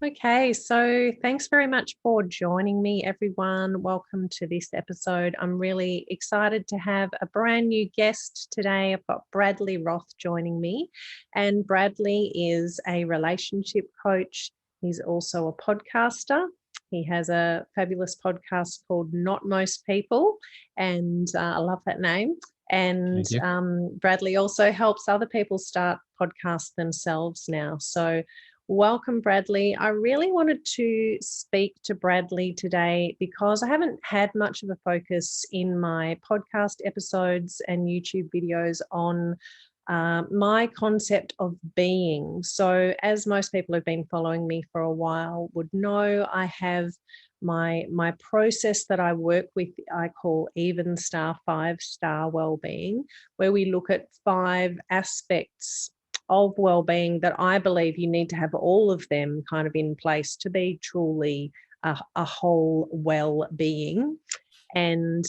Okay, so thanks very much for joining me, everyone. Welcome to this episode. I'm really excited to have a brand new guest today. I've got Bradley Roth joining me, and Bradley is a relationship coach. He's also a podcaster. He has a fabulous podcast called Not Most People, and I love that name. And Thank you. Bradley also helps other people start podcasts themselves now. So welcome, Bradley. I really wanted to speak to Bradley today because I haven't had much of a focus in my podcast episodes and YouTube videos on my concept of being. So, as most people who've been following me for a while would know, I have my process that I work with. I call Evenstar 5-star Wellbeing, where we look at 5 aspects of well-being that I believe you need to have all of them kind of in place to be truly a whole well-being. And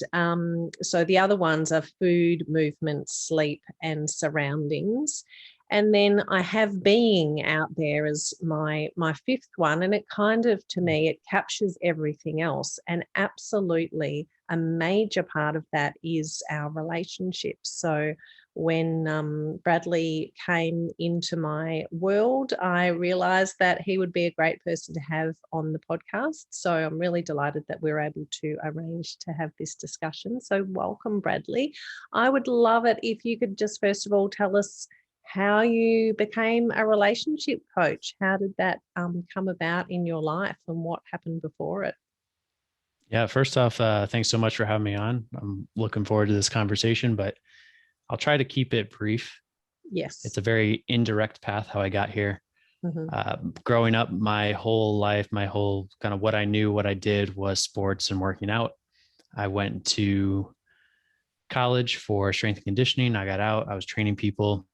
so the other ones are food, movement, sleep, and surroundings. And then I have being out there as my 5th one. And it kind of, to me, it captures everything else. And absolutely a major part of that is our relationships. So when Bradley came into my world, I realized that he would be a great person to have on the podcast. So I'm really delighted that we're able to arrange to have this discussion. So welcome, Bradley. I would love it if you could just first of all tell us how you became a relationship coach. How did that come about in your life and what happened before it? Yeah, first off, thanks so much for having me on. I'm looking forward to this conversation, but I'll try to keep it brief. It's Yes. a very indirect path how I got here. Mm-hmm. Growing up, my whole life, my whole kind of what I knew, what I did was sports and working out. I went to college for strength and conditioning. I got out, I was training people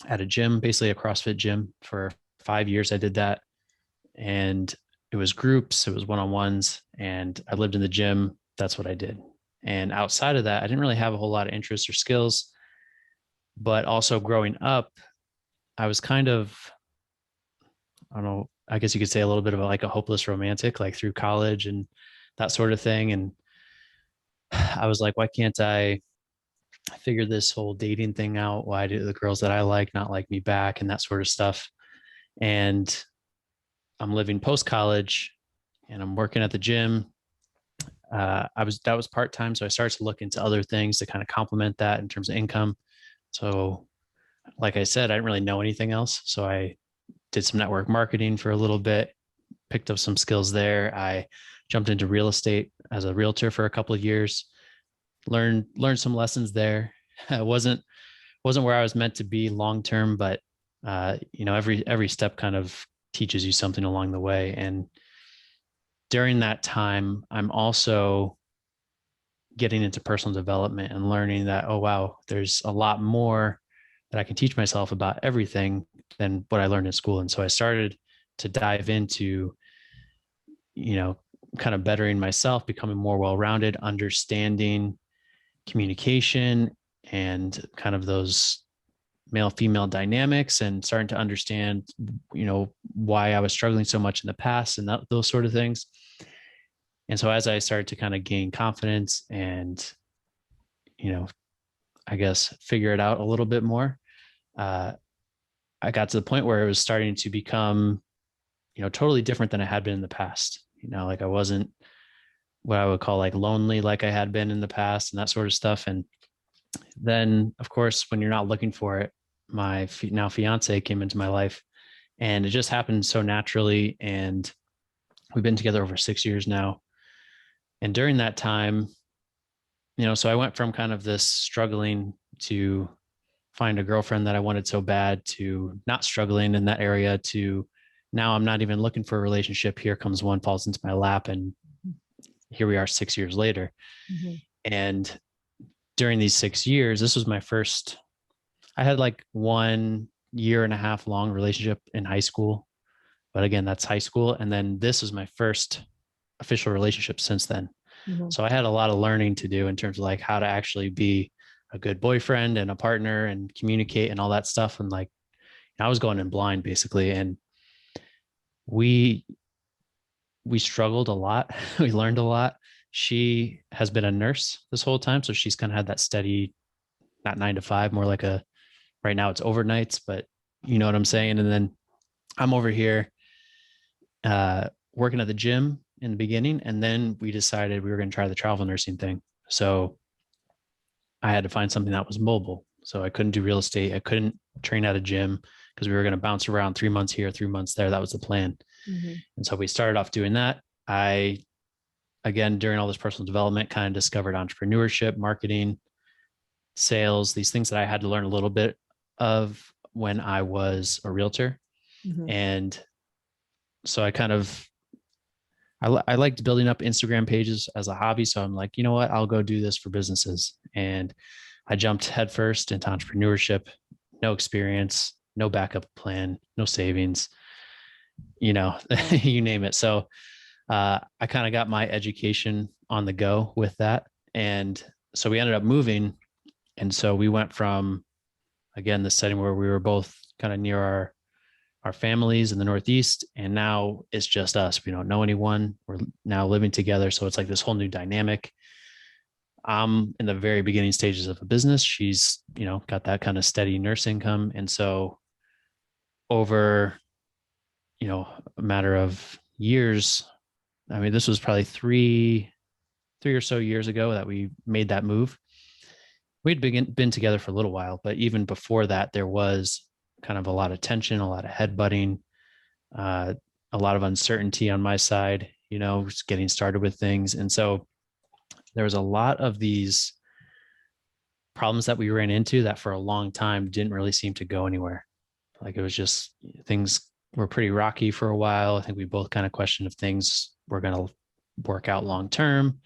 at a gym, basically a CrossFit gym. For 5 years, I did that. And it was groups, it was one-on-ones, and I lived in the gym. That's what I did. And outside of that, I didn't really have a whole lot of interests or skills. But also growing up, I was kind of, I don't know, I guess you could say a little bit of like a hopeless romantic, like through college and that sort of thing. And I was like, why can't I figure this whole dating thing out? Why do the girls that I like not like me back and that sort of stuff? And I'm living post college and I'm working at the gym. That was part time, so I started to look into other things to kind of complement that in terms of income. So, like I said, I didn't really know anything else, so I did some network marketing for a little bit, picked up some skills there. I jumped into real estate as a realtor for a couple of years, learned some lessons there. It wasn't where I was meant to be long term, but every step kind of teaches you something along the way. And during that time, I'm also getting into personal development and learning that, oh, wow, there's a lot more that I can teach myself about everything than what I learned in school. And so I started to dive into, you know, kind of bettering myself, becoming more well-rounded, understanding communication and kind of those male female dynamics, and starting to understand, why I was struggling so much in the past and those sort of things. And so as I started to kind of gain confidence and, I guess figure it out a little bit more, uh, I got to the point where it was starting to become, totally different than I had been in the past. Like I wasn't what I would call like lonely like I had been in the past and that sort of stuff. And then, of course, when you're not looking for it, my now fiance came into my life, and it just happened so naturally. And we've been together over 6 years now. And during that time, so I went from kind of this struggling to find a girlfriend that I wanted so bad to not struggling in that area to now I'm not even looking for a relationship. Here comes one, falls into my lap, and here we are 6 years later. Mm-hmm. And during these 6 years, this was my first, I had like 1.5 year long relationship in high school. But again, that's high school. And then this was my first official relationship since then. Mm-hmm. So I had a lot of learning to do in terms of like how to actually be a good boyfriend and a partner and communicate and all that stuff. And like I was going in blind basically. And we struggled a lot. We learned a lot. She has been a nurse this whole time, so she's kind of had that steady, not 9 to 5, more like a, right now it's overnights, but you know what I'm saying. And then I'm over here working at the gym in the beginning, and then we decided we were going to try the travel nursing thing. So I had to find something that was mobile. So I couldn't do real estate. I couldn't train at a gym because we were going to bounce around 3 months here, 3 months there. That was the plan. Mm-hmm. And so we started off doing that. I, again, during all this personal development, kind of discovered entrepreneurship, marketing, sales, these things that I had to learn a little bit of when I was a realtor. Mm-hmm. And so I liked building up Instagram pages as a hobby. So I'm like, you know what, I'll go do this for businesses. And I jumped headfirst into entrepreneurship, no experience, no backup plan, no savings, you know, you name it. So I kind of got my education on the go with that. And so we ended up moving. And so we went from, again, the setting where we were both kind of near our families in the Northeast. And now it's just us. We don't know anyone. We're now living together. So it's like this whole new dynamic. I'm in the very beginning stages of a business. She's, you know, got that kind of steady nurse income. And so over, you know, a matter of years, I mean, this was probably three or so years ago that we made that move. We'd been together for a little while, but even before that, there was kind of a lot of tension, a lot of headbutting, a lot of uncertainty on my side, you know, just getting started with things. And so there was a lot of these problems that we ran into that for a long time didn't really seem to go anywhere. Like it was just, things were pretty rocky for a while. I think we both kind of questioned if things were going to work out long term,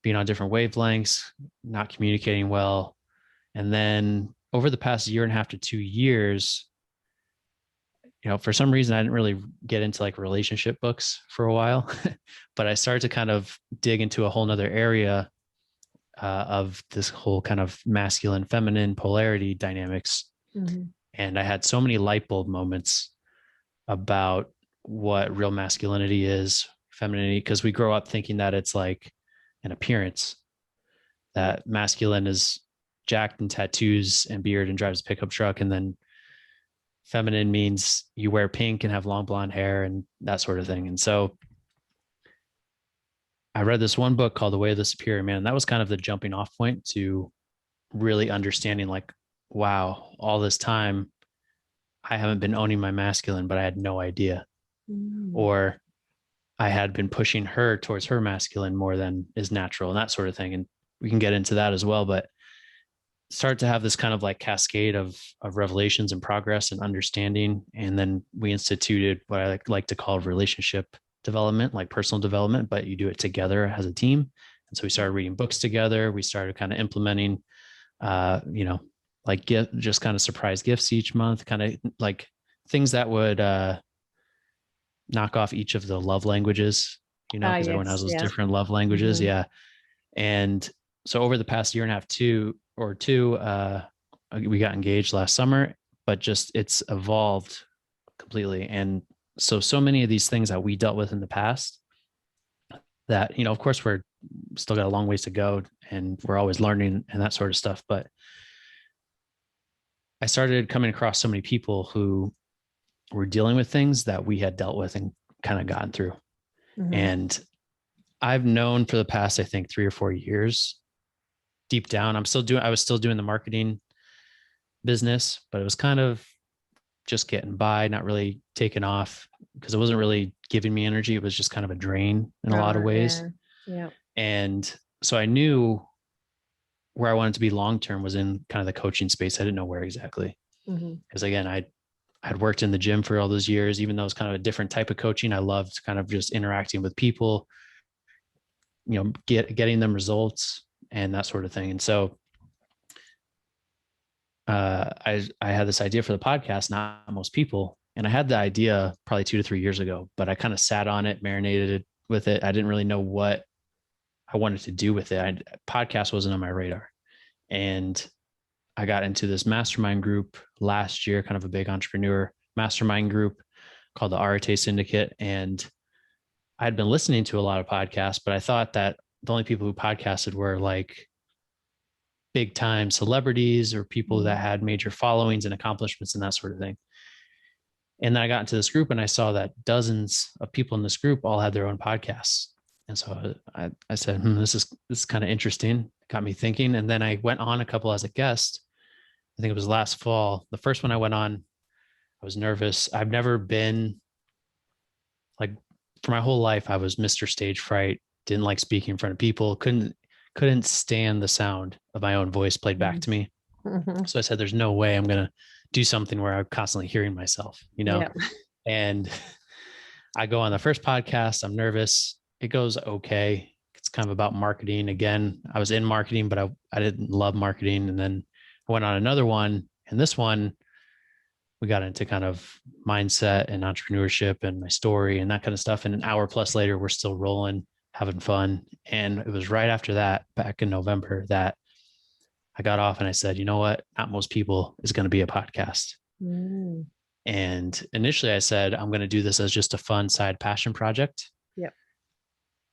being on different wavelengths, not communicating well. And then over the past 1.5 to 2 years, you know, for some reason, I didn't really get into like relationship books for a while, but I started to kind of dig into a whole nother area of this whole kind of masculine, feminine polarity dynamics. Mm-hmm. And I had so many light bulb moments about what real masculinity is, femininity, because we grow up thinking that it's like an appearance, that masculine is jacked and tattoos and beard and drives a pickup truck. And then feminine means you wear pink and have long blonde hair and that sort of thing. And so I read this one book called The Way of the Superior Man. And that was kind of the jumping off point to really understanding like, wow, all this time I haven't been owning my masculine, but I had no idea. Or I had been pushing her towards her masculine more than is natural and that sort of thing. And we can get into that as well, but start to have this kind of like cascade of revelations and progress and understanding. And then we instituted what I like to call relationship development, like personal development, but you do it together as a team. And so we started reading books together. We started kind of implementing, you know, like just kind of surprise gifts each month, kind of like things that would knock off each of the love languages, you know, because everyone has those different love languages. Mm-hmm. Yeah. And so over the past 1.5 or two, we got engaged last summer, but just it's evolved completely. And so many of these things that we dealt with in the past that, you know, of course we're still got a long ways to go and we're always learning and that sort of stuff. But I started coming across so many people who were dealing with things that we had dealt with and kind of gotten through. Mm-hmm. And I've known for the past, I think 3 or 4 years, deep down, I was still doing the marketing business, but it was kind of just getting by, not really taking off because it wasn't really giving me energy. It was just kind of a drain in a lot of ways. Yeah. And so I knew where I wanted to be long-term was in kind of the coaching space. I didn't know where exactly. Because again, I'd worked in the gym for all those years, even though it's kind of a different type of coaching. I loved kind of just interacting with people, you know, getting them results and that sort of thing. And so I had this idea for the podcast, not most people. And I had the idea probably 2 to 3 years ago, but I kind of sat on it, marinated with it. I didn't really know what I wanted to do with it. Podcast wasn't on my radar. And I got into this mastermind group last year, kind of a big entrepreneur mastermind group called the Arate Syndicate. And I'd been listening to a lot of podcasts, but I thought that the only people who podcasted were like big time celebrities or people that had major followings and accomplishments and that sort of thing. And then I got into this group and I saw that dozens of people in this group all had their own podcasts. And so I said, this is kind of interesting. Got me thinking. And then I went on a couple as a guest. I think it was last fall. The first one I went on, I was nervous. I've never been like, for my whole life, I was Mr. Stage Fright, didn't like speaking in front of people, couldn't stand the sound of my own voice played back to me. So I said, there's no way I'm going to do something where I'm constantly hearing myself, Yeah. And I go on the first podcast. I'm nervous. It goes okay. It's kind of about marketing. Again, I was in marketing, but I didn't love marketing. And then I went on another one. And this one, we got into kind of mindset and entrepreneurship and my story and that kind of stuff. And an hour plus later, we're still rolling, having fun. And it was right after that, back in November, that I got off and I said, you know what? Not most people is going to be a podcast. And initially I said, I'm going to do this as just a fun side passion project. Yep.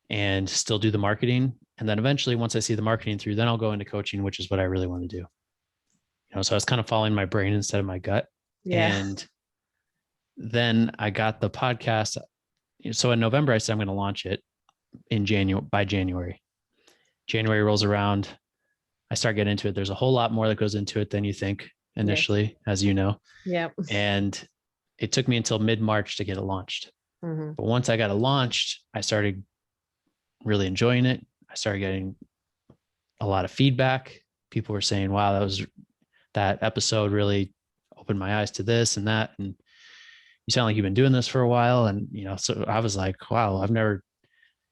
And still do the marketing. And then eventually, once I see the marketing through, then I'll go into coaching, which is what I really want to do. So I was kind of following my brain instead of my gut. Yeah. And then I got the podcast. So in November, I said, I'm going to launch it by January. January rolls around. I start getting into it. There's a whole lot more that goes into it than you think initially, as you know. Yeah. And it took me until mid-March to get it launched. But once I got it launched, I started really enjoying it. I started getting a lot of feedback. People were saying, wow, that episode really opened my eyes to this and that. And you sound like you've been doing this for a while. And, so I was like, wow,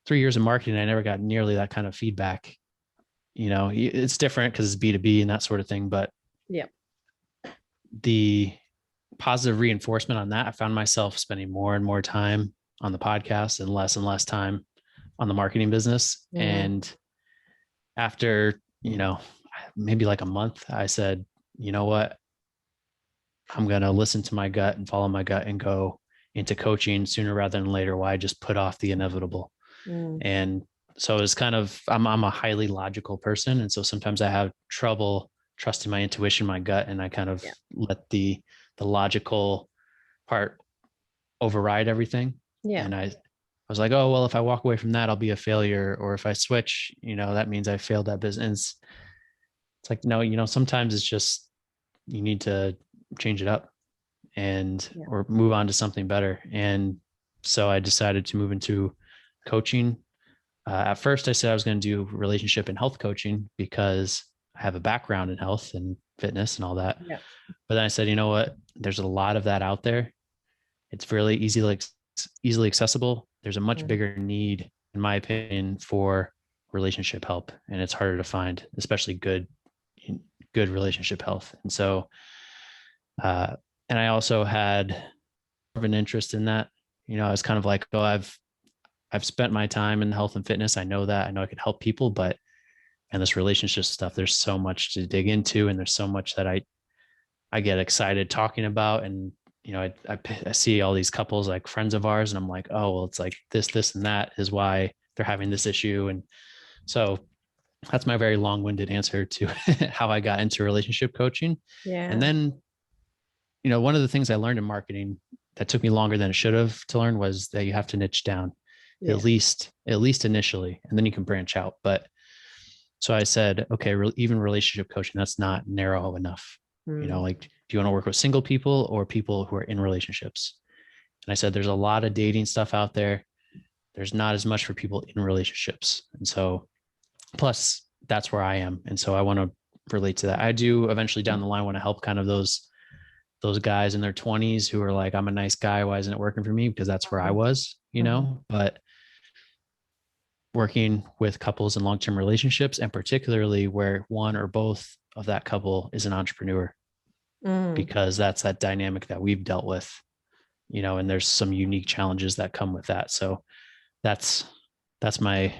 3 years of marketing, I never got nearly that kind of feedback. It's different because it's B2B and that sort of thing. But yeah, the positive reinforcement on that, I found myself spending more and more time on the podcast and less time on the marketing business. And after, maybe like a month, I said, you know what? I'm going to listen to my gut and follow my gut and go into coaching sooner rather than later. Why just put off the inevitable? And so it's kind of, I'm a highly logical person. And so sometimes I have trouble trusting my intuition, my gut, and I kind of let the logical part override everything. Yeah. And I was like, oh, well, if I walk away from that, I'll be a failure. Or if I switch, that means I failed that business. It's like, no, sometimes it's just, you need to change it up or move on to something better. And so I decided to move into coaching. At first I said I was going to do relationship and health coaching because I have a background in health and fitness and all that. Yeah. But then I said, you know what? There's a lot of that out there. It's really easily accessible. There's a much bigger need, in my opinion, for relationship help. And it's harder to find, especially good relationship health. And so, and I also had more of an interest in that. I was kind of like, oh, I've spent my time in health and fitness. I know that. I know I can help people, and this relationship stuff, there's so much to dig into. And there's so much that I get excited talking about. And, I see all these couples like friends of ours and I'm like, oh, well, it's like this, and that is why they're having this issue. And so that's my very long-winded answer to how I got into relationship coaching. Yeah. And then, one of the things I learned in marketing that took me longer than it should have to learn was that you have to niche down. Yeah. At least initially, and then you can branch out. But so I said, okay, even relationship coaching, that's not narrow enough. Like, do you want to work with single people or people who are in relationships? And I said, there's a lot of dating stuff out there. There's not as much for people in relationships. And so, plus that's where I am. And so I want to relate to that. I do eventually down the line want to help kind of those guys in their 20s who are like, I'm a nice guy, why isn't it working for me? Because that's where I was, but working with couples in long-term relationships, and particularly where one or both of that couple is an entrepreneur, because that's that dynamic that we've dealt with, and there's some unique challenges that come with that. So that's my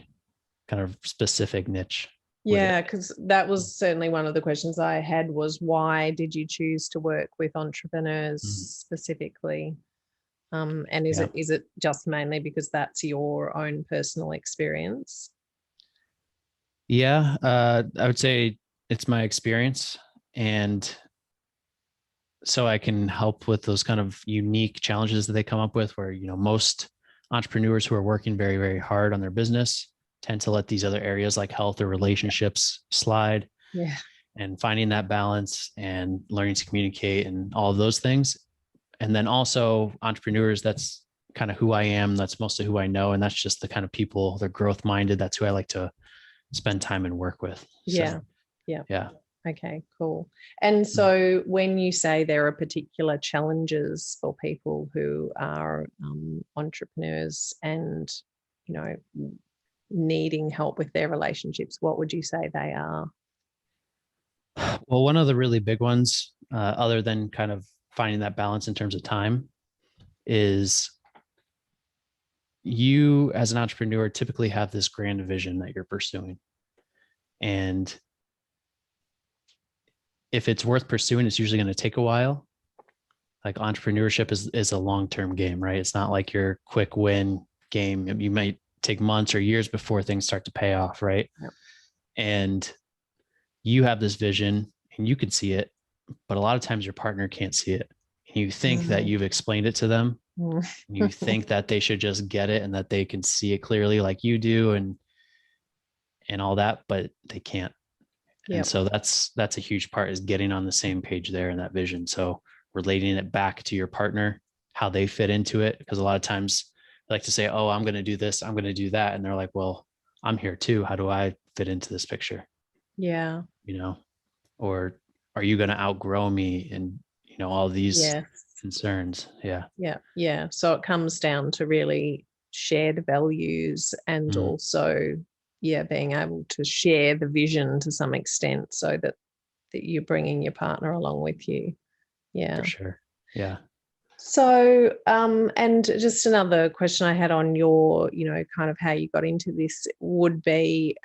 kind of specific niche. Yeah, because that was certainly one of the questions I had was, why did you choose to work with entrepreneurs specifically? And is it just mainly because that's your own personal experience? Yeah, I would say it's my experience. And so I can help with those kind of unique challenges that they come up with where, most entrepreneurs who are working very, very hard on their business tend to let these other areas like health or relationships slide. Yeah. And finding that balance and learning to communicate and all of those things. And then also entrepreneurs, that's kind of who I am. That's mostly who I know. And that's just the kind of people, they're growth minded. That's who I like to spend time and work with. Yeah. So, Yeah. yeah. Okay, cool. And so when you say there are particular challenges for people who are entrepreneurs and, needing help with their relationships, what would you say they are? Well, one of the really big ones, other than kind of finding that balance in terms of time, is you as an entrepreneur typically have this grand vision that you're pursuing. And if it's worth pursuing, it's usually going to take a while. Like entrepreneurship is a long-term game, right? It's not like your quick win game. You might take months or years before things start to pay off, right? Yep. And you have this vision and you can see it, but a lot of times your partner can't see it. And you think that you've explained it to them. And you think that they should just get it and that they can see it clearly like you do and all that, but they can't. Yep. And so that's a huge part, is getting on the same page there in that vision. So relating it back to your partner, how they fit into it. Because a lot of times they like to say, oh, I'm going to do this, I'm going to do that. And they're like, well, I'm here too. How do I fit into this picture? Yeah. Or are you going to outgrow me? And, all these concerns. Yeah. Yeah. Yeah. So it comes down to really shared values and also, being able to share the vision to some extent so that you're bringing your partner along with you. Yeah. For sure. Yeah. So, and just another question I had on your, kind of how you got into this would be,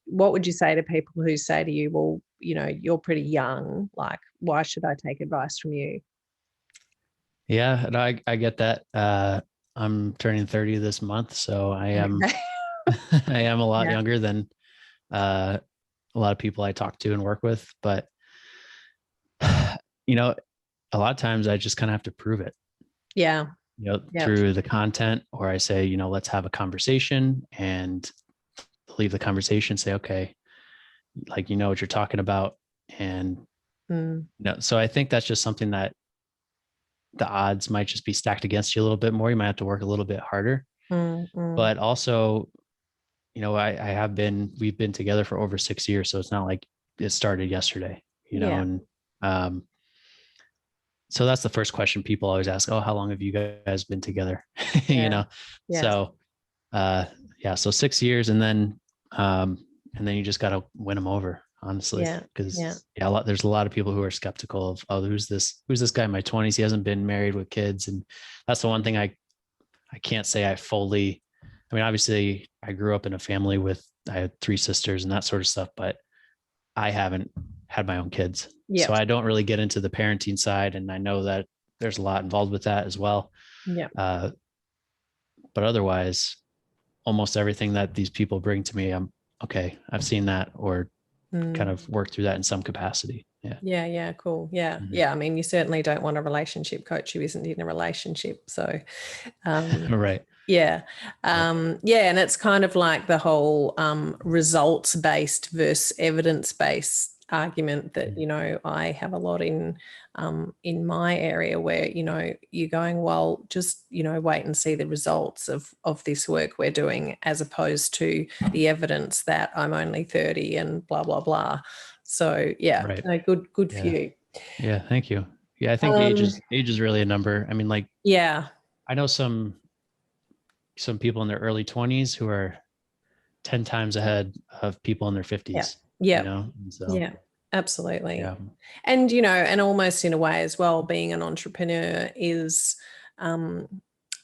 what would you say to people who say to you, well, you're pretty young, like, why should I take advice from you? Yeah, and I get that. I'm turning 30 this month, so I am I am a lot younger than a lot of people I talk to and work with, but a lot of times I just kind of have to prove it. Yeah. Through the content, or I say, let's have a conversation, and leave the conversation, say, okay, like, what you're talking about. And so I think that's just something that the odds might just be stacked against you a little bit more. You might have to work a little bit harder. But also, we've been together for over 6 years. So it's not like it started yesterday, and so that's the first question people always ask. Oh, how long have you guys been together? So, so 6 years, and then you just got to win them over, honestly. Because there's a lot of people who are skeptical of, oh, who's this guy in my 20s? He hasn't been married with kids. And that's the one thing I can't say obviously I grew up in a family I had 3 sisters and that sort of stuff, but I haven't had my own kids. So I don't really get into the parenting side. And I know that there's a lot involved with that as well. But otherwise, almost everything that these people bring to me, I'm okay, I've seen that, or kind of worked through that in some capacity. Yeah. Cool. Yeah. I mean, you certainly don't want a relationship coach who isn't in a relationship. So, right. Yeah. And it's kind of like the whole results-based versus evidence-based argument that, I have a lot in my area where, you're going, well, just, wait and see the results of this work we're doing, as opposed to the evidence that I'm only 30 and blah, blah, blah. So, good for you. Yeah. Thank you. Yeah. I think age is really a number. I mean, like, I know some people in their early 20s who are 10 times ahead of people in their 50s. Absolutely. Yeah. And, and almost in a way as well, being an entrepreneur is,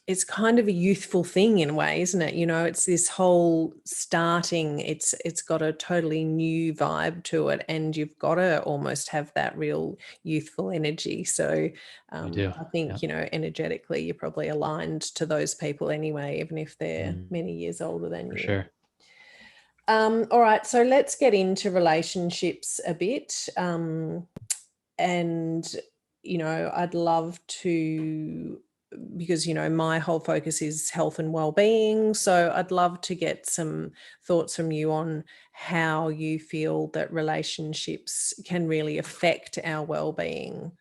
it's kind of a youthful thing in a way, isn't it? You know, it's this whole starting, it's got a totally new vibe to it, and you've got to almost have that real youthful energy. So We do. I think, you know, energetically you're probably aligned to those people anyway, even if they're many years older than For you. sure. All right, so let's get into relationships a bit. And, you know, I'd love to, because, you know, my whole focus is health and well-being. So I'd love to get some thoughts from you on how you feel that relationships can really affect our well-being.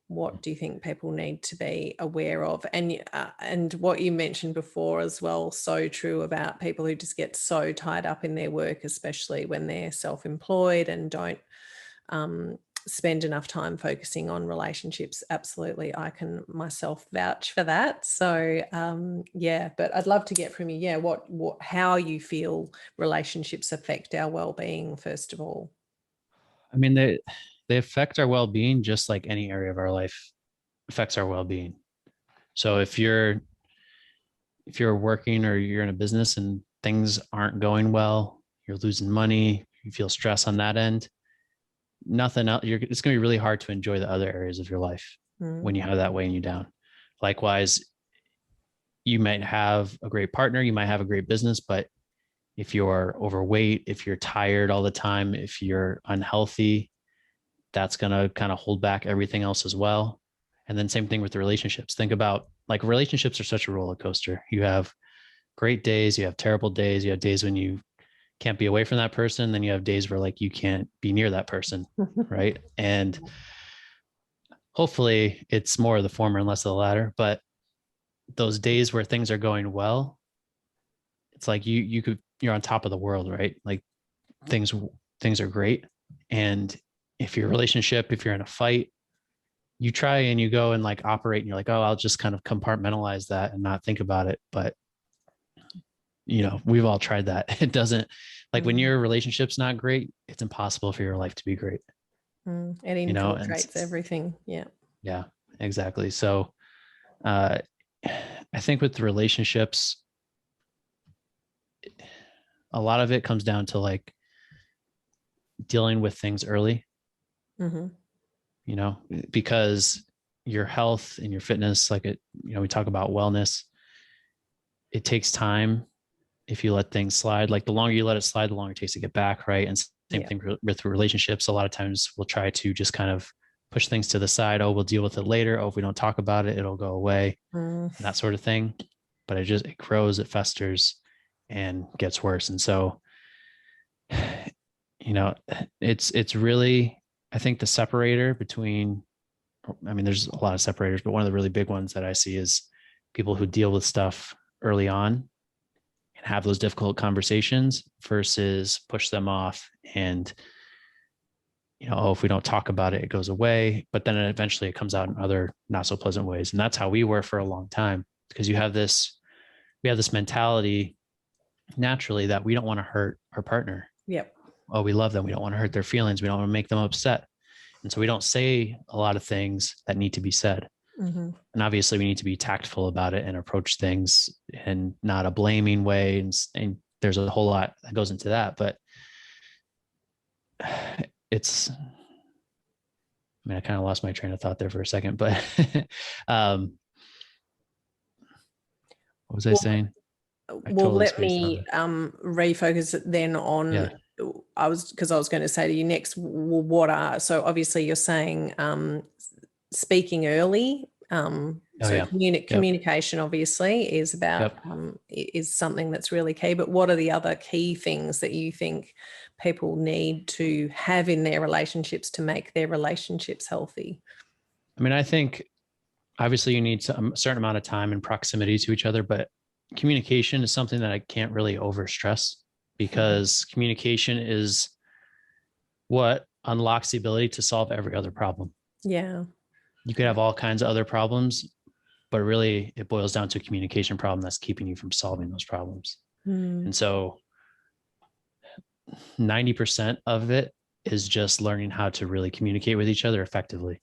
What do you think people need to be aware of? And what you mentioned before as well, so true about people who just get so tied up in their work, especially when they're self-employed and don't spend enough time focusing on relationships. Absolutely, I can myself vouch for that. So yeah, but I'd love to get from you, yeah, what how you feel relationships affect our well-being, first of all. I mean, they affect our well-being just like any area of our life affects our well-being. So if you're working or you're in a business and things aren't going well, you're losing money, you feel stress on that end, nothing else, it's going to be really hard to enjoy the other areas of your life when you have that weighing you down. Likewise, you might have a great partner, you might have a great business, but if you're overweight, if you're tired all the time, if you're unhealthy, that's going to kind of hold back everything else as well. And then same thing with the relationships. Think about, like, relationships are such a roller coaster. You have great days, you have terrible days, you have days when you can't be away from that person, then you have days where like you can't be near that person, right? And hopefully it's more of the former and less of the latter, but those days where things are going well, it's like you're on top of the world, right? Like things are great. And if your relationship, if you're in a fight, you try and you go and like operate and you're like, oh, I'll just kind of compartmentalize that and not think about it. But you know, we've all tried that. It doesn't, like when your relationship's not great, it's impossible for your life to be great. It You know, and infiltrates everything. Yeah. yeah, exactly. So I think with the relationships, a lot of it comes down to like dealing with things early, you know, because your health and your fitness, like it, you know, we talk about wellness, it takes time. If you let things slide, like the longer you let it slide, the longer it takes to get back, right? And same thing with relationships. A lot of times we'll try to just kind of push things to the side. Oh, we'll deal with it later. Oh, if we don't talk about it, it'll go away, and that sort of thing. But it grows, it festers, and gets worse. And so, you know, it's really, I think the separator between, I mean, there's a lot of separators, but one of the really big ones that I see is people who deal with stuff early on and have those difficult conversations versus push them off and, you know, oh, if we don't talk about it, it goes away. But then eventually it comes out in other not so pleasant ways. And that's how we were for a long time, because we have this mentality naturally that we don't want to hurt our partner. Yep. Oh, we love them. We don't want to hurt their feelings. We don't want to make them upset. And so we don't say a lot of things that need to be said. And obviously we need to be tactful about it and approach things in not a blaming way. And there's a whole lot that goes into that, but it's, I mean, I kind of lost my train of thought there for a second, but what was I saying? Well, let me refocus it then on, I was going to say to you next, well, what are, so obviously you're saying speaking early. Communication obviously is about, is something that's really key, but what are the other key things that you think people need to have in their relationships to make their relationships healthy? I mean, I think obviously you need a certain amount of time and proximity to each other, but communication is something that I can't really overstress, because communication is what unlocks the ability to solve every other problem. Yeah. You could have all kinds of other problems, but really it boils down to a communication problem that's keeping you from solving those problems. And so 90% of it is just learning how to really communicate with each other effectively.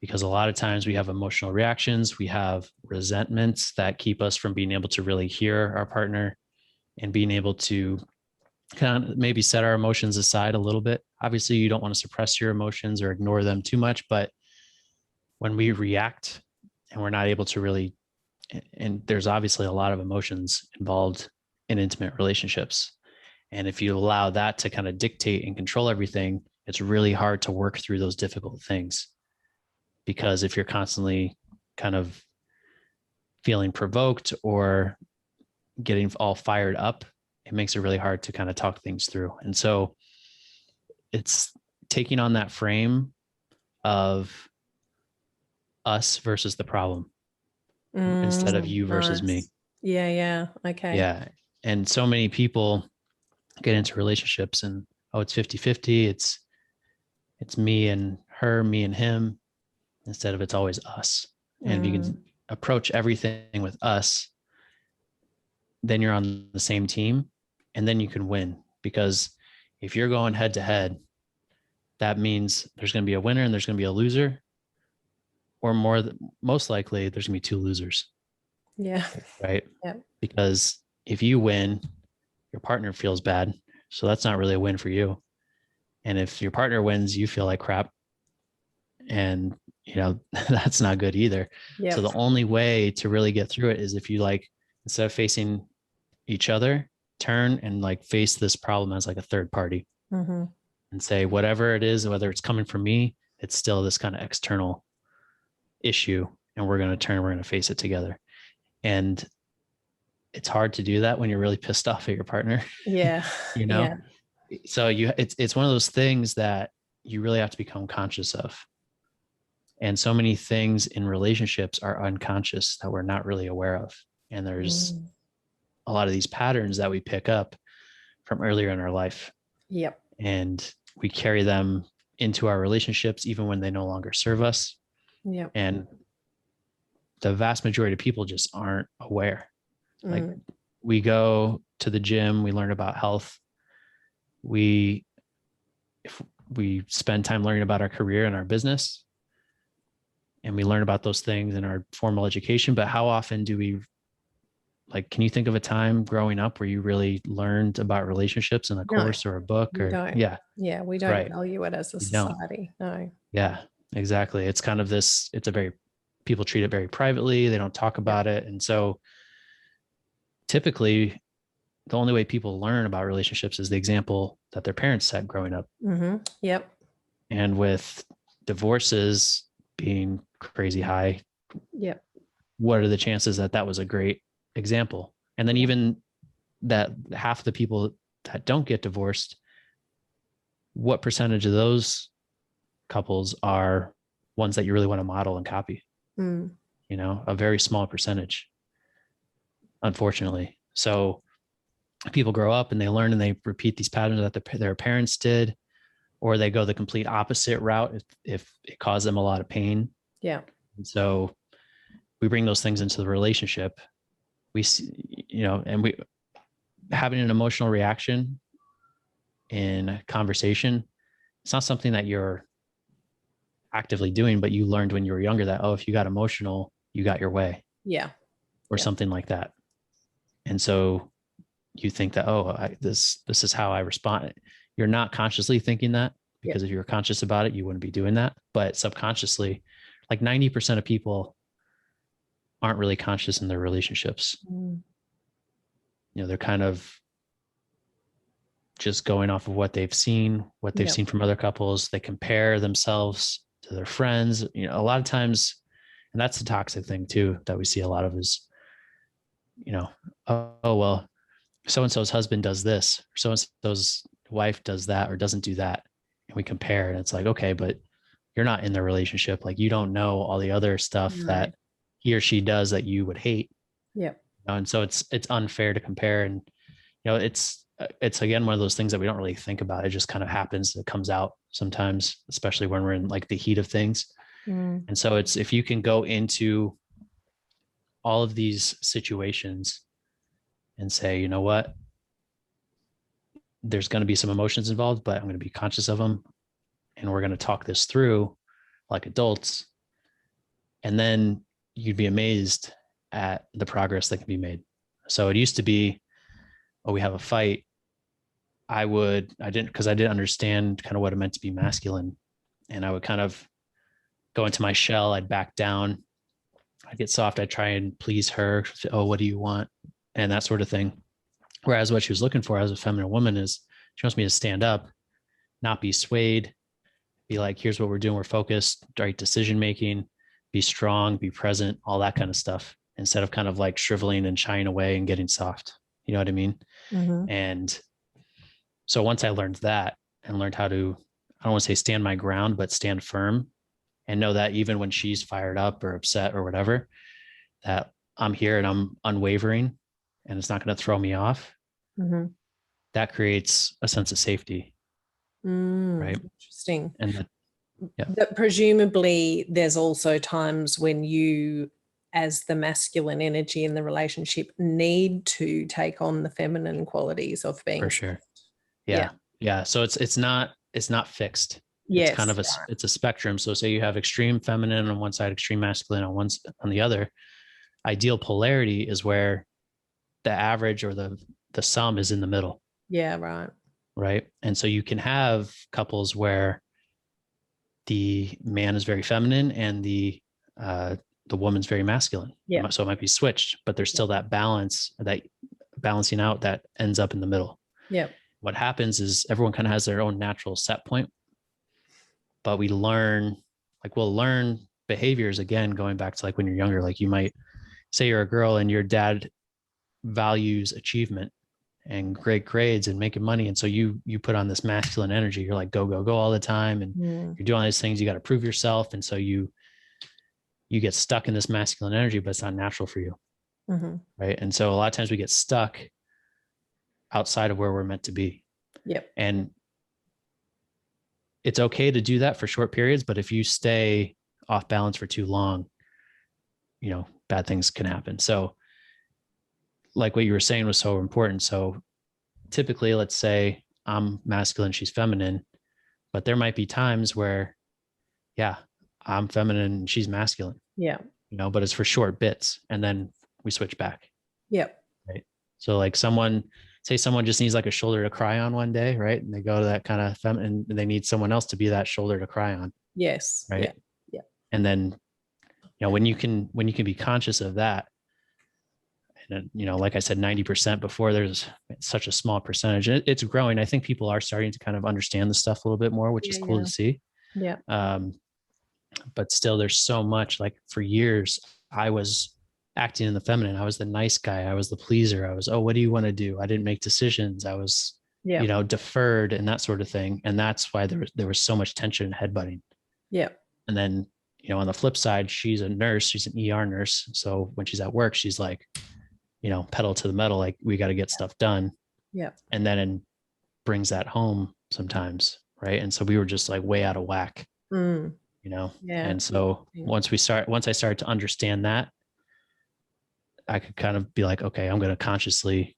because a lot of times we have emotional reactions, we have resentments that keep us from being able to really hear our partner and being able to kind of maybe set our emotions aside a little bit. Obviously, you don't want to suppress your emotions or ignore them too much, but when we react and we're not able to really, and there's obviously a lot of emotions involved in intimate relationships. And if you allow that to kind of dictate and control everything, it's really hard to work through those difficult things. Because if you're constantly kind of feeling provoked or getting all fired up, it makes it really hard to kind of talk things through. And so it's taking on that frame of us versus the problem instead of you versus me. Yeah. Yeah. Okay. Yeah. And so many people get into relationships and, oh, it's 50-50. It's me and her, me and him, instead of it's always us. And if you can approach everything with us, then you're on the same team and then you can win. Because if you're going head to head, that means there's going to be a winner and there's going to be a loser, or most likely there's going to be two losers. Yeah. Right. Yeah. Because if you win, your partner feels bad. So that's not really a win for you. And if your partner wins, you feel like crap. And, that's not good either. Yep. So the only way to really get through it is if you instead of facing each other, turn and face this problem as a third party and say, whatever it is, whether it's coming from me, it's still this kind of external issue. And we're going to face it together. And it's hard to do that when you're really pissed off at your partner. Yeah. Yeah. So it's one of those things that you really have to become conscious of. And so many things in relationships are unconscious that we're not really aware of. And there's a lot of these patterns that we pick up from earlier in our life. Yep. And we carry them into our relationships, even when they no longer serve us. Yep. And the vast majority of people just aren't aware. We go to the gym, we learn about health. If we spend time learning about our career and our business, and we learn about those things in our formal education, but how often do we, can you think of a time growing up where you really learned about relationships in a course or a book? We don't. Yeah, we don't value it as a society. No. Yeah, exactly. It's kind of this, people treat it very privately. They don't talk about it. And so typically the only way people learn about relationships is the example that their parents set growing up. Yep. And with divorces being crazy high, what are the chances that was a great example? And then even that half of the people that don't get divorced, what percentage of those couples are ones that you really want to model and copy? A very small percentage, unfortunately. So people grow up and they learn and they repeat these patterns that their parents did, or they go the complete opposite route if it caused them a lot of pain. Yeah. And so we bring those things into the relationship. We see, and we having an emotional reaction in a conversation. It's not something that you're actively doing, but you learned when you were younger that, if you got emotional, you got your way. Yeah. Or something like that. And so you think that, this is how I respond. You're not consciously thinking that, because if you were conscious about it, you wouldn't be doing that. But subconsciously, 90% of people aren't really conscious in their relationships. They're kind of just going off of what they've seen, seen from other couples. They compare themselves to their friends. A lot of times, and that's the toxic thing too, that we see a lot of is, well, so-and-so's husband does this, or so-and-so's wife does that, or doesn't do that. And we compare, and it's okay, but you're not in the relationship. You don't know all the other stuff that he or she does that you would hate. Yeah. And so it's unfair to compare. And, it's again, one of those things that we don't really think about. It just kind of happens. It comes out sometimes, especially when we're in the heat of things. And so it's, if you can go into all of these situations and say, you know what, there's going to be some emotions involved, but I'm going to be conscious of them. And we're going to talk this through like adults. And then you'd be amazed at the progress that can be made. So it used to be, oh, we have a fight. I didn't, because I didn't understand kind of what it meant to be masculine. And I would kind of go into my shell. I'd back down. I'd get soft. I'd try and please her. Oh, what do you want? And that sort of thing. Whereas what she was looking for as a feminine woman is she wants me to stand up, not be swayed, be like, here's what we're doing. We're focused, right decision making, be strong, be present, all that kind of stuff, instead of kind of like shriveling and shying away and getting soft. You know what I mean? Mm-hmm. And so once I learned that and learned how to, I don't want to say stand my ground, but stand firm and know that even when she's fired up or upset or whatever, that I'm here and I'm unwavering and it's not going to throw me off. Mm-hmm. That creates a sense of safety. Right. Interesting. And That presumably there's also times when you, as the masculine energy in the relationship, need to take on the feminine qualities of being for sure. Yeah. So it's not fixed. Yes. It's kind of it's a spectrum. So say you have extreme feminine on one side, extreme masculine on the other. Ideal polarity is where the average or the sum is in the middle. Yeah, right. Right. And so you can have couples where the man is very feminine and the woman's very masculine. Yeah. So it might be switched, but there's still that balance, that balancing out that ends up in the middle. Yeah. What happens is everyone kind of has their own natural set point, but we'll learn behaviors, again, going back to like when you're younger, like you might say you're a girl and your dad values achievement and great grades and making money. And so you put on this masculine energy. You're like, go, go, go all the time. And you're doing all these things. You got to prove yourself. And so you get stuck in this masculine energy, but it's not natural for you. Mm-hmm. Right. And so a lot of times we get stuck outside of where we're meant to be. Yep. And it's okay to do that for short periods, but if you stay off balance for too long, bad things can happen. So like what you were saying was so important. So typically, let's say I'm masculine, she's feminine, but there might be times where, yeah, I'm feminine and she's masculine. Yeah. But it's for short bits and then we switch back. Yep. Right. So like someone just needs like a shoulder to cry on one day, right? And they go to that kind of feminine and they need someone else to be that shoulder to cry on. Yes. Right. Yeah. And then, when you can be conscious of that, and like I said, 90% before, there's such a small percentage. It's growing. I think people are starting to kind of understand the stuff a little bit more, which is cool to see. Yeah. But still there's so much. Like for years, I was acting in the feminine. I was the nice guy. I was the pleaser. I was, oh, what do you want to do? I didn't make decisions. I was, deferred and that sort of thing. And that's why there was so much tension and headbutting. Yeah. And then, on the flip side, she's a nurse. She's an ER nurse. So when she's at work, she's like, pedal to the metal, like we got to get stuff done. Yeah. And then brings that home sometimes. Right. And so we were just like way out of whack, Yeah. And so once I started to understand that, I could kind of be like, okay, I'm going to consciously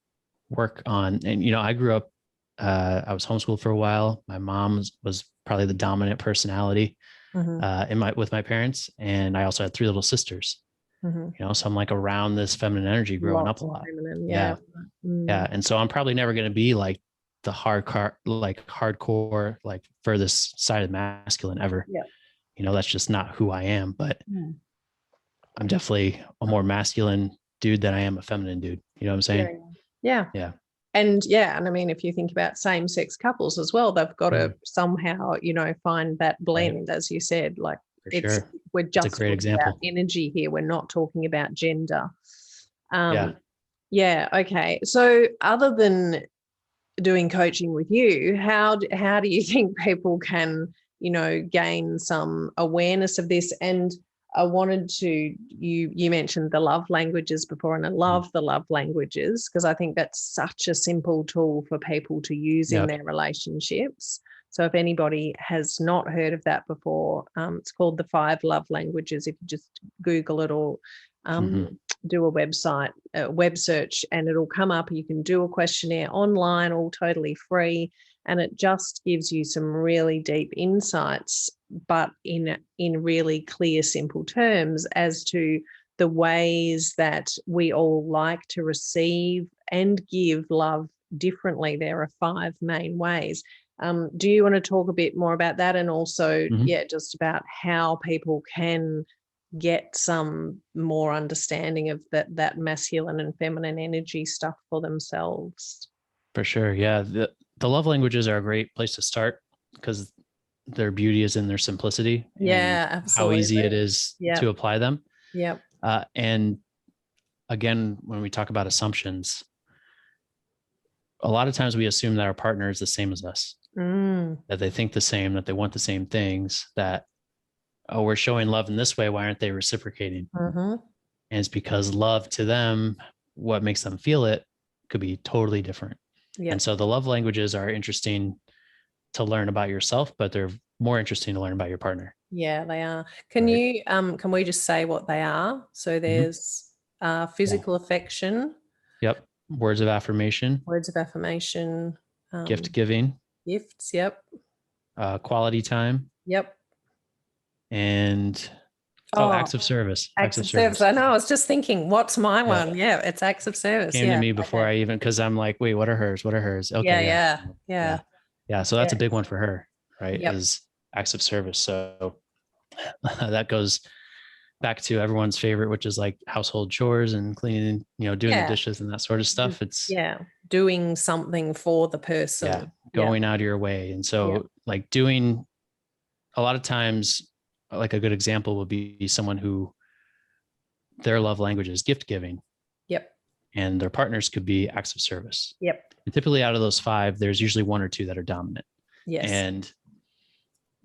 work on, and, I grew up, I was homeschooled for a while. My mom was probably the dominant personality with my parents. And I also had 3 little sisters. So I'm like around this feminine energy growing up a lot. Yeah. And so I'm probably never going to be like the hardcore, like furthest side of masculine ever. Yeah. That's just not who I am, but I'm definitely a more masculine dude than I am a feminine dude. You know what I'm saying? Yeah. Yeah. And I mean, if you think about same-sex couples as well, they've got to somehow, find that blend, as you said, like we're just a great example. About energy here. We're not talking about gender. Okay. So other than doing coaching with you, how do you think people can, gain some awareness of this? And I wanted to, you mentioned the love languages before, and I love the love languages because I think that's such a simple tool for people to use in their relationships. So if anybody has not heard of that before, it's called the 5 love languages. If you just Google it or do a web search, and it'll come up. You can do a questionnaire online, all totally free. And it just gives you some really deep insights but in really clear, simple terms as to the ways that we all like to receive and give love differently. There are 5 main ways. Do you want to talk a bit more about that, and also, just about how people can get some more understanding of that masculine and feminine energy stuff for themselves? For sure. Yeah. The love languages are a great place to start because their beauty is in their simplicity. Yeah, and absolutely. how easy it is to apply them. Yep. And again, when we talk about assumptions, a lot of times we assume that our partner is the same as us, that they think the same, that they want the same things, that, oh, we're showing love in this way. Why aren't they reciprocating? And it's because love to them, what makes them feel it, could be totally different. Yep. And so the love languages are interesting to learn about yourself, but they're more interesting to learn about your partner. Yeah, they are. Can we just say what they are? So there's physical affection. Yep. Words of affirmation. Words of affirmation. Gift giving. Gifts. Yep. Quality time. Yep. And acts of service. Acts of service. I know. I was just thinking, what's my one? Yeah, it's acts of service. Came to me before I even, because I'm like, wait, what are hers? What are hers? Okay. Yeah. So that's a big one for her, right? Yep. Is acts of service. So that goes back to everyone's favorite, which is like household chores and cleaning, doing the dishes and that sort of stuff. It's doing something for the person. Yeah. Going out of your way. And so like doing, a lot of times, like a good example would be someone who their love language is gift giving. Yep. And their partners could be acts of service. Yep. And typically out of those 5, there's usually 1 or 2 that are dominant. Yes. And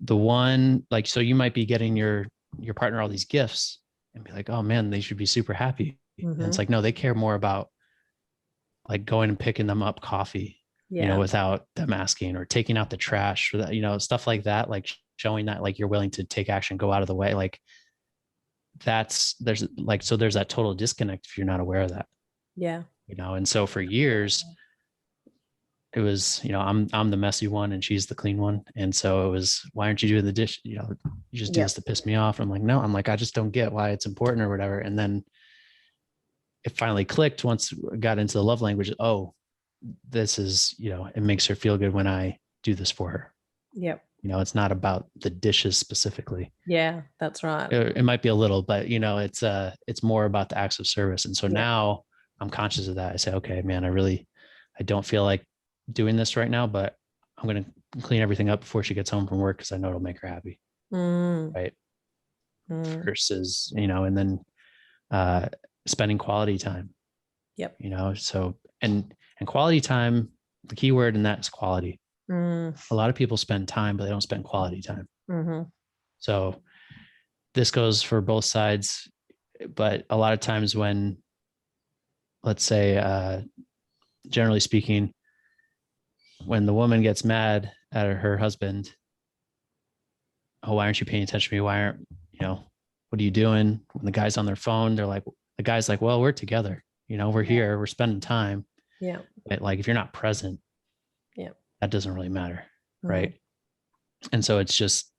the one, like, so you might be getting your partner all these gifts and be like, oh man, they should be super happy. And it's like, no, they care more about like going and picking them up coffee, without them asking, or taking out the trash, or that, stuff like that, like showing that like you're willing to take action, go out of the way. Like there's that total disconnect if you're not aware of that. Yeah. And so for years it was, I'm the messy one and she's the clean one. And so it was, why aren't you doing the dish? You just do this to piss me off. I'm like, no, I just don't get why it's important or whatever. And then it finally clicked once I got into the love language. Oh, this is, it makes her feel good when I do this for her. Yep. It's not about the dishes specifically. Yeah, that's right. It might be a little, but it's more about the acts of service. And so now I'm conscious of that. I say, okay, man, I don't feel like doing this right now, but I'm going to clean everything up before she gets home from work, because I know it'll make her happy. Right. Versus, and then spending quality time. Yep. So, and quality time, the key word in that is quality. A lot of people spend time, but they don't spend quality time. So this goes for both sides, but a lot of times when, let's say, generally speaking, when the woman gets mad at her husband, oh, why aren't you paying attention to me? Why aren't, what are you doing? When the guy's on their phone, the guy's like, well, we're together, we're here, we're spending time. Yeah. But like, if you're not present, that doesn't really matter. Right. And so it's just,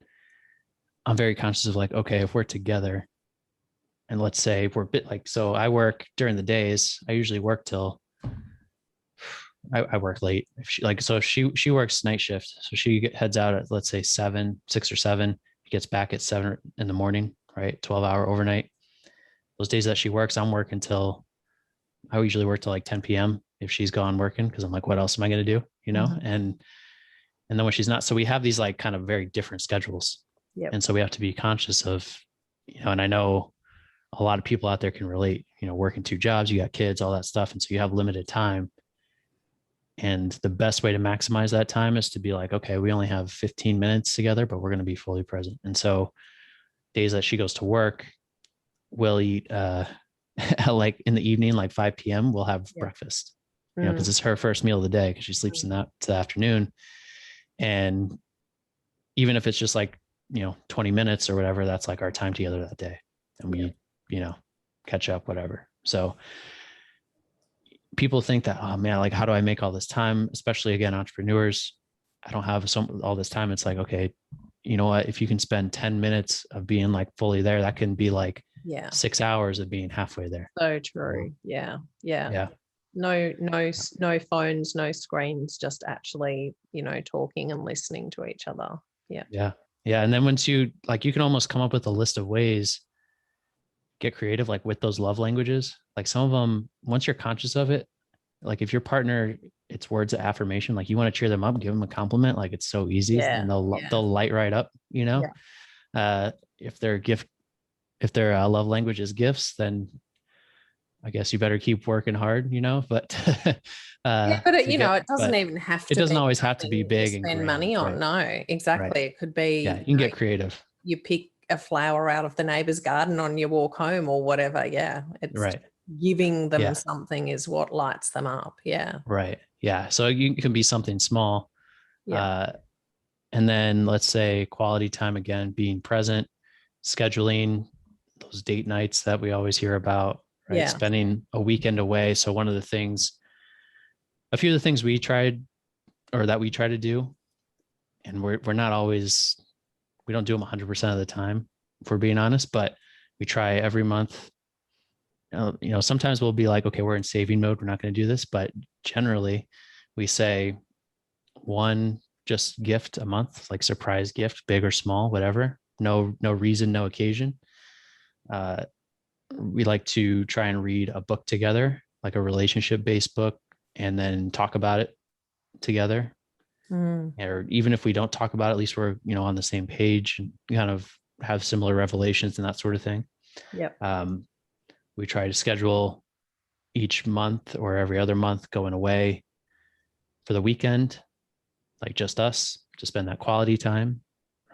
I'm very conscious of like, okay, if we're together and let's say we're a bit like, so I work during the days, I usually work till I work late. If she works night shift. So she heads out at, let's say 6 or 7, gets back at 7 in the morning, right? 12-hour overnight. Those days that she works, I usually work till like 10 PM if she's gone working. Cause I'm like, what else am I going to do? And then when she's not, so we have these like kind of very different schedules. Yep. And so we have to be conscious of, and I know a lot of people out there can relate, working 2 jobs, you got kids, all that stuff. And so you have limited time. And the best way to maximize that time is to be like, okay, we only have 15 minutes together, but we're going to be fully present. And so days that she goes to work, we'll eat, like in the evening, like 5 PM, we'll have breakfast, because it's her first meal of the day, because she sleeps in that to the afternoon. And even if it's just like, 20 minutes or whatever, that's like our time together that day. And we, catch up, whatever. So people think that, oh man, like, how do I make all this time? Especially again, entrepreneurs, I don't have all this time. It's like, okay, you know what, if you can spend 10 minutes of being like fully there, that can be like Yeah. 6 hours of being halfway there. So true. Yeah. Yeah. Yeah. No phones, no screens, just actually, talking and listening to each other. Yeah. Yeah. Yeah. And then once you like, you can almost come up with a list of ways, get creative, like with those love languages. Like some of them, once you're conscious of it, like if your partner, it's words of affirmation, like you want to cheer them up, give them a compliment, like it's so easy Yeah. and they'll light right up, Yeah. if if their love language is gifts, then I guess you better keep working hard, but But it doesn't but even have it to doesn't be always have to be something you big and spend grand, money on. right? No, Right. exactly. It could be, Yeah, you can get creative. you pick a flower out of the neighbor's garden on your walk home or whatever. Yeah. It's Right. giving them Yeah. something is what lights them up. Yeah. Right. Yeah. So you can be something small. Yeah. And then let's say quality time, again, being present, scheduling those date nights that we always hear about, right? Yeah. Spending a weekend away. So a few of the things we tried or that we try to do, and we're not always, we don't do them 100% of the time, if we're being honest, but we try every month. Sometimes we'll be like, okay, we're in saving mode, we're not going to do this, but generally we say one just gift a month, like surprise gift, big or small, whatever. No reason, no occasion. We like to try and read a book together, like a relationship based book, and then talk about it together. Or even if we don't talk about it, at least we're, on the same page and kind of have similar revelations and that sort of thing. Yep. We try to schedule each month or every other month going away for the weekend, like just us, to spend that quality time.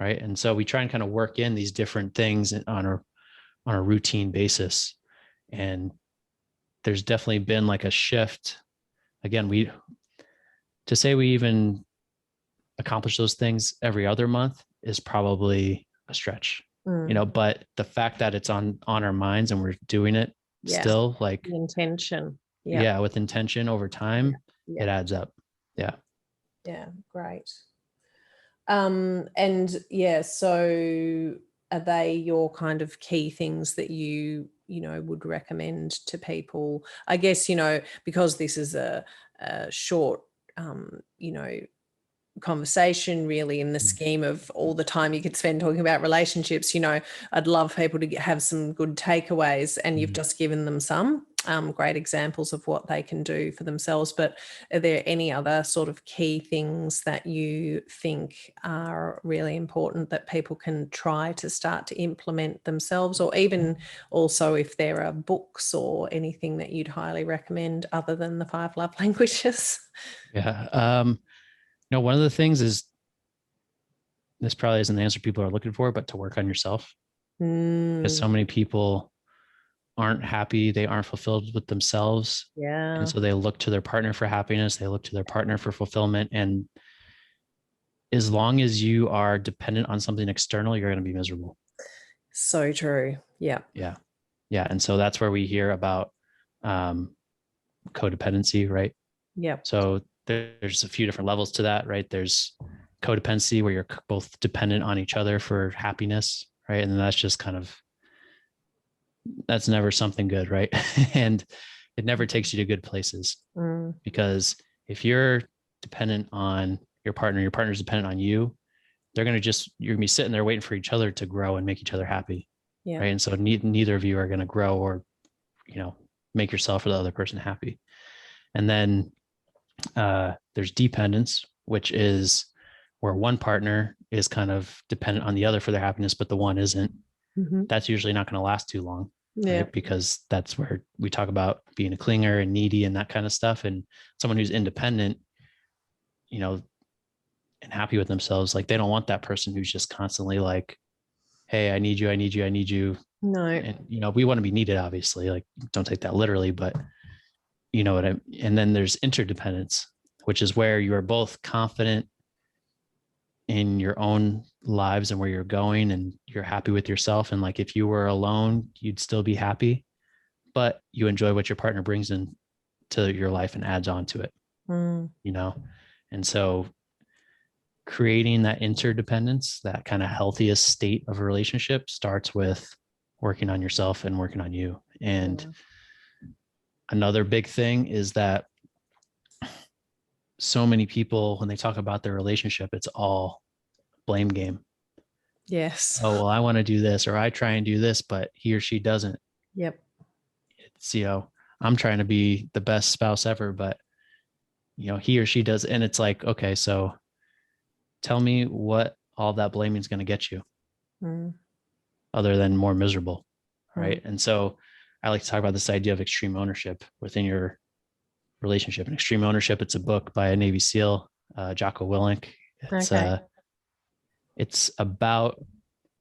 Right. And so we try and kind of work in these different things on a routine basis. And there's definitely been like a shift. Again, to say we even accomplish those things every other month is probably a stretch, but the fact that it's on our minds and we're doing it still, like the intention. Yeah. With intention over time, it adds up. Yeah. Yeah. Great. And so are they your kind of key things that you would recommend to people? I guess, because this is a short, conversation really in the scheme of all the time you could spend talking about relationships, I'd love people to have some good takeaways, and you've just given them some great examples of what they can do for themselves. But are there any other sort of key things that you think are really important that people can try to start to implement themselves, or even also if there are books or anything that you'd highly recommend other than the 5 love languages? Yeah. One of the things is, this probably isn't the answer people are looking for, but to work on yourself, because so many people aren't happy. They aren't fulfilled with themselves. Yeah. And so they look to their partner for happiness. They look to their partner for fulfillment. And as long as you are dependent on something external, you're going to be miserable. So true. Yeah. Yeah. Yeah. And so that's where we hear about codependency, right? Yeah. So there's a few different levels to that, right? There's codependency where you're both dependent on each other for happiness, right? And then that's never something good, right? And it never takes you to good places, because if you're dependent on your partner's dependent on you, you're going to be sitting there waiting for each other to grow and make each other happy. Yeah. Right. And so neither of you are going to grow or, make yourself or the other person happy. And then there's dependence, which is where one partner is kind of dependent on the other for their happiness, but the one isn't. That's usually not going to last too long. Yeah. Right? Because that's where we talk about being a clinger and needy and that kind of stuff. And someone who's independent, and happy with themselves, like they don't want that person who's just constantly like, hey, I need you, I need you, I need you. No. And, we want to be needed, obviously, like don't take that literally, but you know what I mean? And then there's interdependence, which is where you are both confident in your own lives and where you're going, and you're happy with yourself. And like, if you were alone, you'd still be happy, but you enjoy what your partner brings in to your life and adds on to it, And so creating that interdependence, that kind of healthiest state of a relationship starts with working on yourself and working on you. And another big thing is that so many people, when they talk about their relationship, it's all blame game. Yes. Oh, well, I want to do this, or I try and do this, but he or she doesn't. Yep. It's, I'm trying to be the best spouse ever, but he or she does. And it's like, okay, so tell me what all that blaming is going to get you other than more miserable. Right. And so I like to talk about this idea of extreme ownership within your relationship. And Extreme Ownership, it's a book by a Navy SEAL, Jocko Willink. It's about,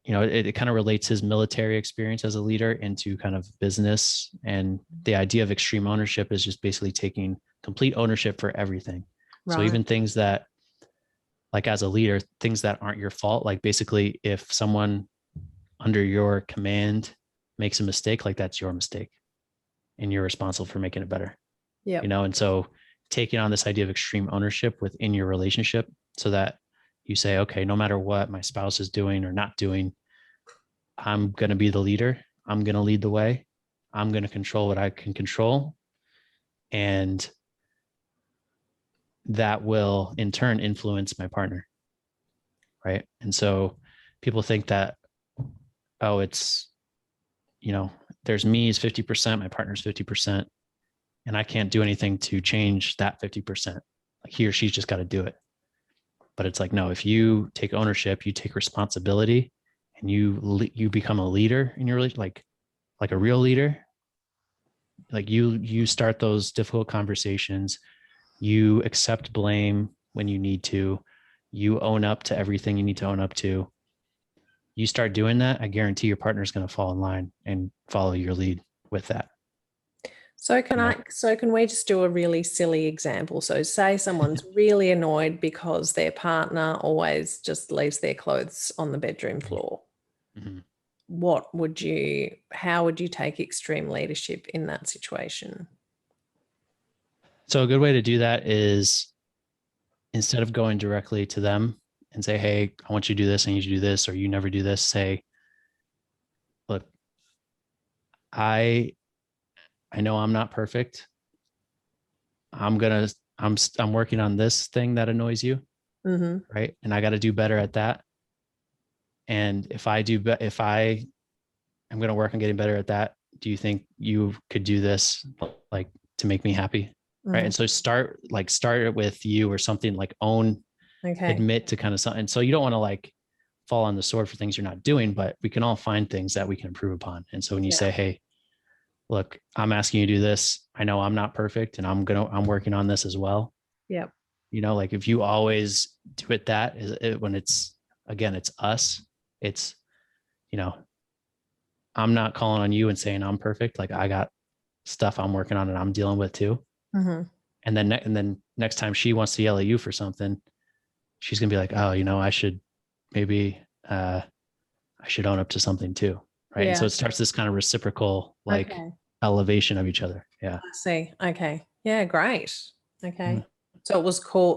it kind of relates his military experience as a leader into kind of business. And the idea of extreme ownership is just basically taking complete ownership for everything. Right. So even things that, like as a leader, things that aren't your fault, like basically if someone under your command makes a mistake, like that's your mistake and you're responsible for making it better. Yeah. And so taking on this idea of extreme ownership within your relationship so that you say, okay, no matter what my spouse is doing or not doing, I'm going to be the leader. I'm going to lead the way. I'm going to control what I can control. And that will in turn influence my partner. Right. And so people think that, oh, it's, there's me is 50%, my partner's 50%, and I can't do anything to change that 50%. Like he or she's just got to do it. But it's like, no, if you take ownership, you take responsibility, and you become a leader in your relationship, like a real leader, like you start those difficult conversations, you accept blame when you need to, you own up to everything you need to own up to. You start doing that, I guarantee your partner's going to fall in line and follow your lead with that. So can we just do a really silly example? So say someone's really annoyed because their partner always just leaves their clothes on the bedroom floor. Mm-hmm. How would you take extreme leadership in that situation? So a good way to do that is, instead of going directly to them and say, hey, I want you to do this, I need you to do this, or you never do this, say, look, I know I'm not perfect. I'm working on this thing that annoys you. Mm-hmm. Right. And I got to do better at that. And if I am going to work on getting better at that, do you think you could do this like to make me happy? Mm-hmm. Right. And so start it with you or something, like admit to kind of something. And so you don't want to like fall on the sword for things you're not doing, but we can all find things that we can improve upon. And so when you say, hey, look, I'm asking you to do this, I know I'm not perfect and I'm working on this as well. Yep. Like if you always do it, when it's us, it's, I'm not calling on you and saying I'm perfect. Like I got stuff I'm working on and I'm dealing with too. Mm-hmm. And then next time she wants to yell at you for something, she's going to be like, oh, I should I should own up to something too. Right. Yeah. And so it starts this kind of reciprocal, elevation of each other. Yeah. I see. Okay. Yeah. Great. Okay. So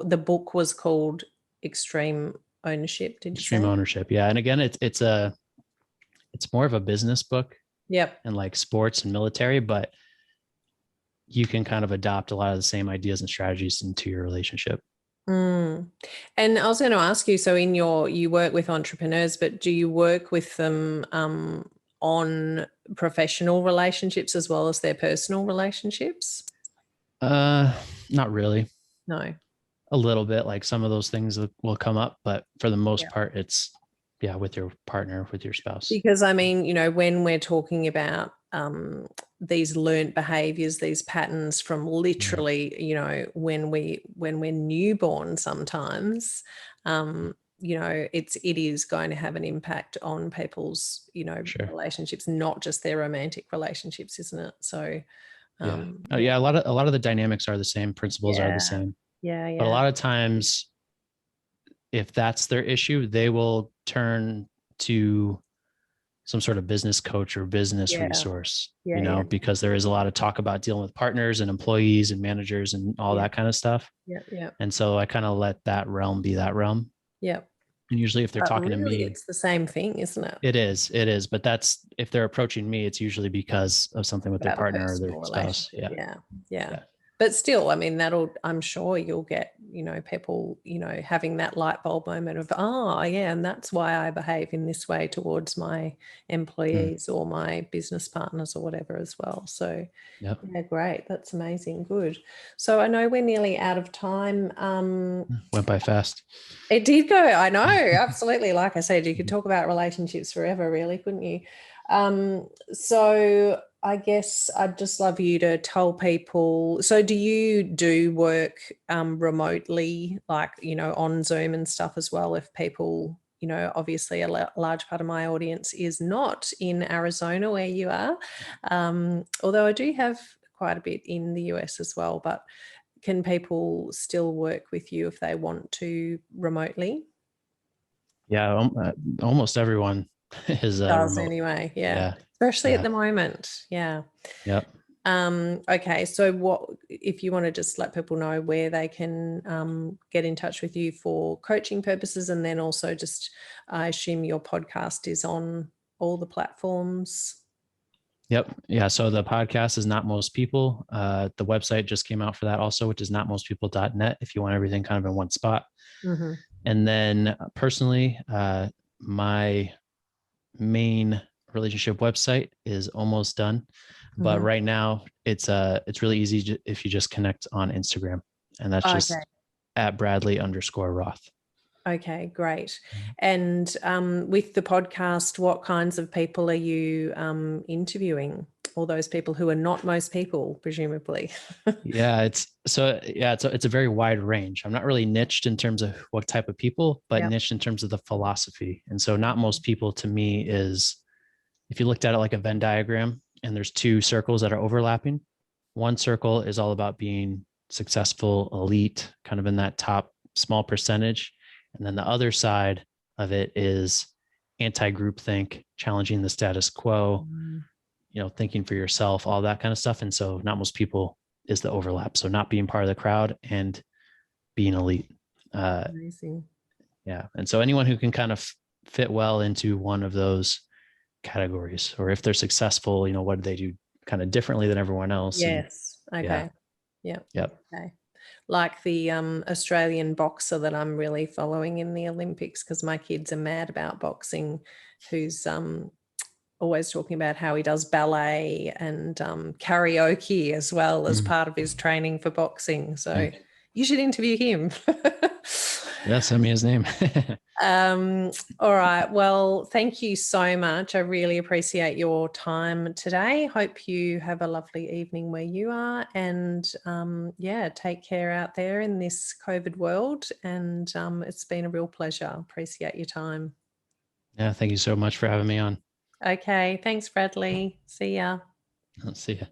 the book was called Extreme Ownership. Did you say? Extreme Ownership. Yeah. And again, it's more of a business book. Yep. And like sports and military, but you can kind of adopt a lot of the same ideas and strategies into your relationship. And I was going to ask you, so you work with entrepreneurs, but do you work with them on professional relationships as well as their personal relationships? Not really. No. A little bit, like some of those things will come up, but for the most part, it's with your partner, with your spouse. Because I mean, when we're talking about these learned behaviors, these patterns from literally, when we're newborn, sometimes, it is going to have an impact on people's, relationships, not just their romantic relationships, isn't it? So, a lot of the dynamics are the same, principles are the same. Yeah. But a lot of times, if that's their issue, they will turn to some sort of business coach or business resource, because there is a lot of talk about dealing with partners and employees and managers and all that kind of stuff. Yeah. And so I kind of let that realm be that realm. Yep. And usually if they're But talking to really, me, it's the same thing, isn't it? it is. But that's, if they're approaching me, it's usually because of something with their About a partner or their personal spouse. relationship. Yeah. Yeah. Yeah. Yeah. But still, I mean, I'm sure you'll get, people, having that light bulb moment of, oh, yeah, and that's why I behave in this way towards my Mm. employees or my business partners or whatever as well. So, Yep. yeah, great. That's amazing. Good. So I know we're nearly out of time. Went by fast. It did go. I know. Absolutely. Like I said, you could talk about relationships forever, really, couldn't you? So I guess I'd just love you to tell people. So do you do work remotely, like, on Zoom and stuff as well? If people, obviously a large part of my audience is not in Arizona where you are. Although I do have quite a bit in the US as well, but can people still work with you if they want to remotely? Yeah. Almost everyone is Does remote. anyway, yeah. Yeah. Especially at Yeah. the moment. Yeah. Yep. Okay. So what if you want to just let people know where they can get in touch with you for coaching purposes, and then also just I assume your podcast is on all the platforms. Yep. Yeah. So the podcast is Not Most People. The website just came out for that also, which is notmostpeople.net if you want everything kind of in one spot. Mm-hmm. And then personally, my main relationship website is almost done, but Mm-hmm. right now it's really easy if you just connect on Instagram, and that's Okay. just at Bradley_Roth. Okay, great. And with the podcast, what kinds of people are you interviewing? All those people who are not most people, presumably. Yeah, it's a very wide range. I'm not really niched in terms of what type of people, but Yep. niched in terms of the philosophy. And so not most people to me is, if you looked at it like a Venn diagram and there's two circles that are overlapping, one circle is all about being successful, elite, kind of in that top small percentage. And then the other side of it is anti-groupthink, challenging the status quo, Mm. thinking for yourself, all that kind of stuff. And so not most people is the overlap. So not being part of the crowd and being elite. Amazing. Yeah. And so anyone who can kind of fit well into one of those categories, or if they're successful, what do they do kind of differently than everyone else? And Yes. yeah. Okay. Yep. Yep. Okay. Like the Australian boxer that I'm really following in the Olympics, because my kids are mad about boxing, who's always talking about how he does ballet and karaoke as well as part of his training for boxing. So you should interview him. Yeah, send me his name. All right. Well, thank you so much. I really appreciate your time today. Hope you have a lovely evening where you are. And yeah, take care out there in this COVID world. And it's been a real pleasure. Appreciate your time. Yeah, thank you so much for having me on. Okay. Thanks, Bradley. See ya. I'll see you.